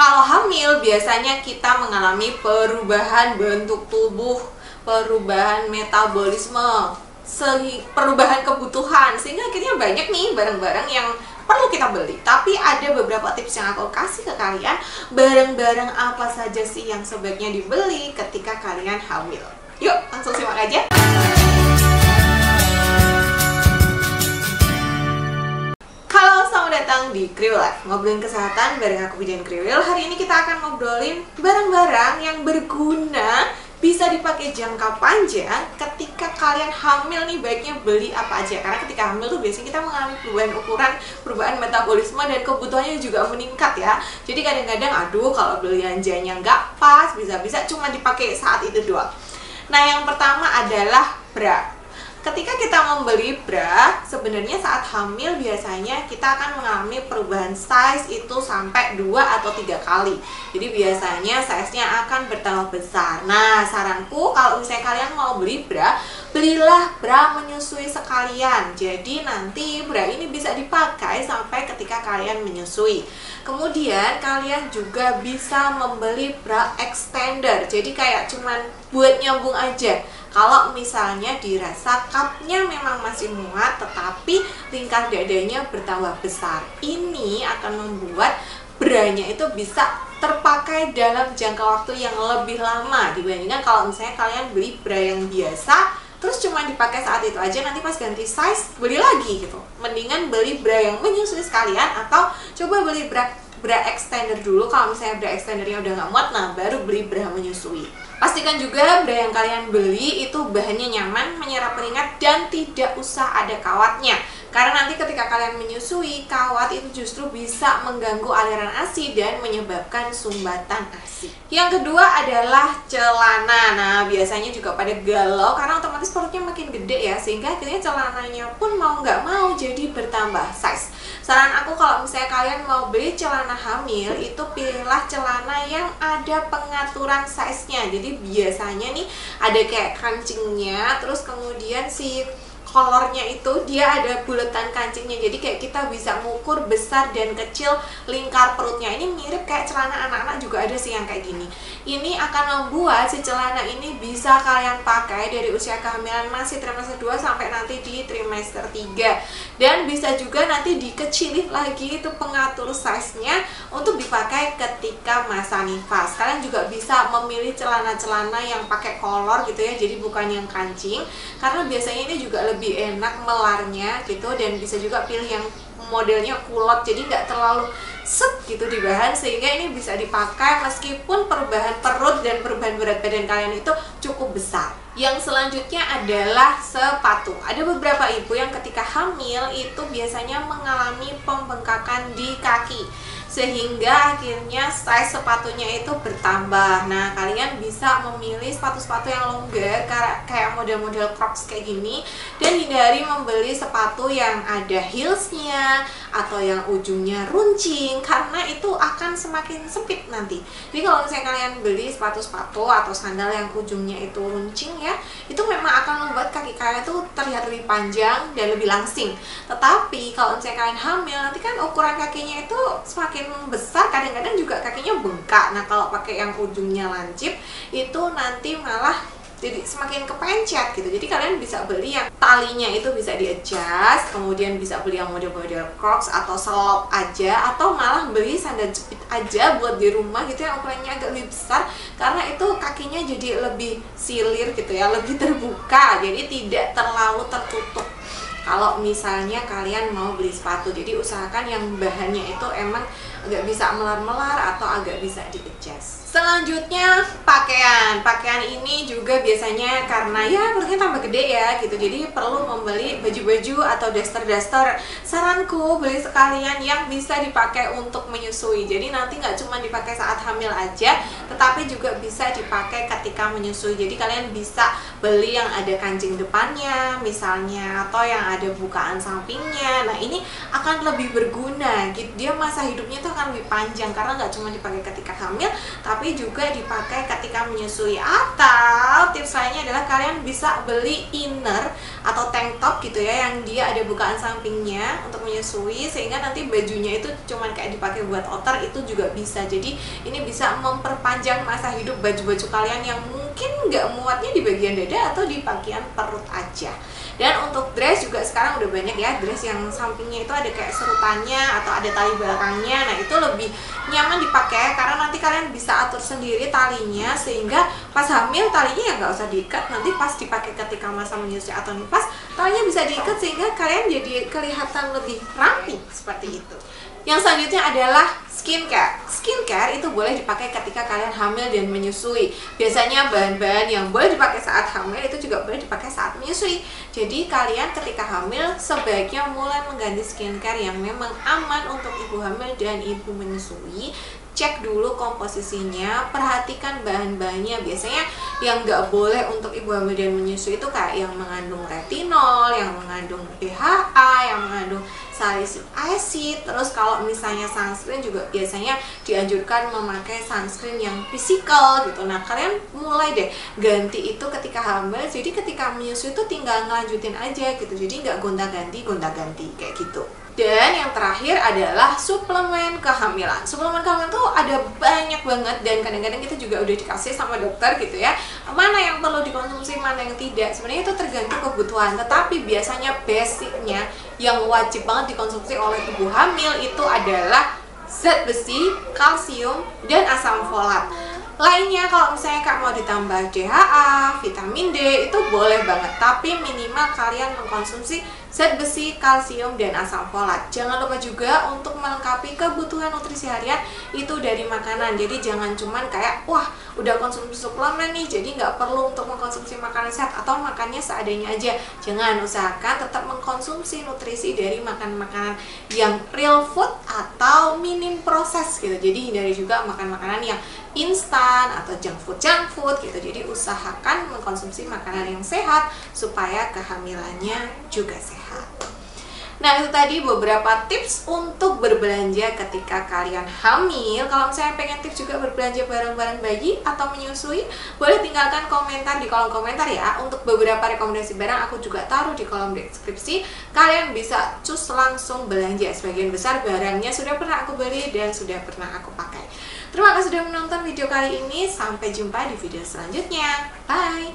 Kalau hamil biasanya kita mengalami perubahan bentuk tubuh, perubahan metabolisme, perubahan kebutuhan, sehingga akhirnya banyak nih barang-barang yang perlu kita beli. Tapi ada beberapa tips yang aku kasih ke kalian, barang-barang apa saja sih yang sebaiknya dibeli ketika kalian hamil. Yuk langsung simak aja. Halo, selamat datang di Kriwil Life, ngobrolin kesehatan bareng aku Bidan Kriwil. Hari ini kita akan ngobrolin barang-barang yang berguna, bisa dipakai jangka panjang ketika kalian hamil nih. Baiknya beli apa aja, karena ketika hamil tuh biasanya kita mengalami perubahan ukuran, perubahan metabolisme, dan kebutuhannya juga meningkat ya. Jadi kadang-kadang aduh kalau belanjanya nggak pas, bisa-bisa cuma dipakai saat itu doang. Nah, yang pertama adalah bra. Ketika kita membeli bra, sebenarnya saat hamil biasanya kita akan mengalami perubahan size itu sampai 2 atau 3 kali. Jadi biasanya size-nya akan bertambah besar. Nah, saranku kalau misalnya kalian mau beli bra, belilah bra menyusui sekalian. Jadi nanti bra ini bisa dipakai sampai ketika kalian menyusui. Kemudian kalian juga bisa membeli bra extender. Jadi kayak cuman buat nyambung aja. Kalau misalnya dirasa cupnya memang masih muat, tetapi lingkar dadanya bertambah besar, ini akan membuat branya itu bisa terpakai dalam jangka waktu yang lebih lama dibandingkan kalau misalnya kalian beli bra yang biasa terus cuma dipakai saat itu aja, nanti pas ganti size beli lagi gitu. Mendingan beli bra yang menyusui sekalian, atau coba beli bra extender dulu. Kalau misalnya bra extendernya udah nggak muat, nah baru beli bra menyusui. Pastikan juga bra yang kalian beli itu bahannya nyaman, menyerap keringat, dan tidak usah ada kawatnya. Karena nanti ketika kalian menyusui, kawat itu justru bisa mengganggu aliran ASI dan menyebabkan sumbatan ASI. Yang kedua adalah celana. Nah, biasanya juga pada galau karena otomatis perutnya makin gede ya, sehingga akhirnya celananya pun mau nggak mau jadi bertambah size. Saran aku kalau misalnya kalian mau beli celana hamil, itu pilihlah celana yang ada pengaturan size-nya. Jadi biasanya nih ada kayak kancingnya, terus kemudian si kolornya itu dia ada bulatan kancingnya, jadi kayak kita bisa mengukur besar dan kecil lingkar perutnya. Ini mirip kayak celana anak-anak juga ada sih yang kayak gini. Ini akan membuat si celana ini bisa kalian pakai dari usia kehamilan masih trimester 2 sampai nanti di trimester 3, dan bisa juga nanti dikecilin lagi itu pengatur size-nya untuk dipakai ketika masa nifas. Kalian juga bisa memilih celana-celana yang pakai kolor gitu ya, jadi bukan yang kancing, karena biasanya ini juga lebih enak melarnya gitu, dan bisa juga pilih yang modelnya kulot, jadi nggak terlalu set gitu di bahan, sehingga ini bisa dipakai meskipun perubahan perut dan perubahan berat badan kalian itu cukup besar. Yang selanjutnya adalah sepatu. Ada beberapa ibu yang ketika hamil itu biasanya mengalami pembengkakan di kaki, sehingga akhirnya size sepatunya itu bertambah. Nah, kalian bisa memilih sepatu-sepatu yang longgar kayak model-model Crocs kayak gini, dan hindari membeli sepatu yang ada heelsnya atau yang ujungnya runcing, karena itu akan semakin sempit nanti. Jadi kalau misalnya kalian beli sepatu-sepatu atau sandal yang ujungnya itu runcing ya, itu memang akan membuat kaki kalian tuh terlihat lebih panjang dan lebih langsing. Tetapi kalau misalnya kalian hamil, nanti kan ukuran kakinya itu semakin besar, kadang-kadang juga kakinya bengkak. Nah, kalau pakai yang ujungnya lancip itu nanti malah jadi semakin kepencet gitu. Jadi kalian bisa beli yang talinya itu bisa di-adjust, kemudian bisa beli yang model-model Crocs atau selop aja, atau malah beli sandal jepit aja buat di rumah gitu yang ukurannya agak lebih besar, karena itu kakinya jadi lebih silir gitu ya, lebih terbuka, jadi tidak terlalu tertutup kalau misalnya kalian mau beli sepatu. Jadi usahakan yang bahannya itu emang agak bisa melar-melar atau agak bisa di-adjust. Selanjutnya pakaian ini juga biasanya karena ya perutnya tambah gede ya gitu, jadi perlu membeli baju-baju atau daster-daster. Saranku beli sekalian yang bisa dipakai untuk menyusui, jadi nanti nggak cuma dipakai saat hamil aja, tetapi juga bisa dipakai ketika menyusui. Jadi kalian bisa beli yang ada kancing depannya misalnya, atau yang ada bukaan sampingnya. Nah ini akan lebih berguna, dia masa hidupnya itu akan lebih panjang karena nggak cuma dipakai ketika hamil, tapi juga dipakai ketika menyusui. Atau tips lainnya adalah kalian bisa beli inner atau tank top gitu ya, yang dia ada bukaan sampingnya untuk menyusui, sehingga nanti bajunya itu cuman kayak dipakai buat outer, itu juga bisa. Jadi ini bisa memperpanjang masa hidup baju-baju kalian yang mungkin nggak muatnya di bagian dada atau di bagian perut aja. Dan untuk dress juga sekarang udah banyak ya, dress yang sampingnya itu ada kayak serutannya atau ada tali belakangnya. Nah itu lebih nyaman dipakai karena nanti kalian bisa atur sendiri talinya, sehingga pas hamil talinya ya nggak usah diikat, nanti pas dipakai ketika masa menyusui atau nifas talinya bisa diikat sehingga kalian jadi kelihatan lebih rapi seperti itu. Yang selanjutnya adalah skincare. Skincare itu boleh dipakai ketika kalian hamil dan menyusui. Biasanya bahan-bahan yang boleh dipakai saat hamil itu juga boleh dipakai saat menyusui. Jadi kalian ketika hamil sebaiknya mulai mengganti skincare yang memang aman untuk ibu hamil dan ibu menyusui. Cek dulu komposisinya, perhatikan bahan-bahannya. Biasanya yang nggak boleh untuk ibu hamil dan menyusui itu kayak yang mengandung retinol, yang mengandung BHA, yang mengandung salicylic acid. Terus kalau misalnya sunscreen juga biasanya dianjurkan memakai sunscreen yang physical gitu. Nah kalian mulai deh ganti itu ketika hamil, jadi ketika menyusui itu tinggal ngelanjutin aja gitu, jadi nggak gonta-ganti kayak gitu. Dan yang terakhir adalah suplemen kehamilan. Suplemen kehamilan tuh ada banyak banget, dan kadang-kadang kita juga udah dikasih sama dokter gitu ya, mana yang perlu dikonsumsi, mana yang tidak. Sebenarnya itu tergantung kebutuhan, tetapi biasanya basicnya yang wajib banget dikonsumsi oleh ibu hamil itu adalah zat besi, kalsium, dan asam folat. Lainnya kalau misalnya Kak mau ditambah DHA, vitamin D itu boleh banget, tapi minimal kalian mengkonsumsi zat besi, kalsium, dan asam folat. Jangan lupa juga untuk melengkapi kebutuhan nutrisi harian itu dari makanan. Jadi jangan cuman kayak wah udah konsumsi suplemen nih jadi nggak perlu untuk mengkonsumsi makanan sehat atau makannya seadanya aja. Jangan, usahakan tetap mengkonsumsi nutrisi dari makanan-makanan yang real food atau minim proses gitu. Jadi hindari juga makan makanan yang instan atau junk food gitu. Jadi usahakan mengkonsumsi makanan yang sehat supaya kehamilannya juga sehat. Nah itu tadi beberapa tips untuk berbelanja ketika kalian hamil. Kalau misalnya pengen tips juga berbelanja barang-barang bayi atau menyusui, boleh tinggalkan komentar di kolom komentar ya. Untuk beberapa rekomendasi barang aku juga taruh di kolom deskripsi. Kalian bisa cus langsung belanja. Sebagian besar barangnya sudah pernah aku beli dan sudah pernah aku pakai. Terima kasih sudah menonton video kali ini. Sampai jumpa di video selanjutnya. Bye!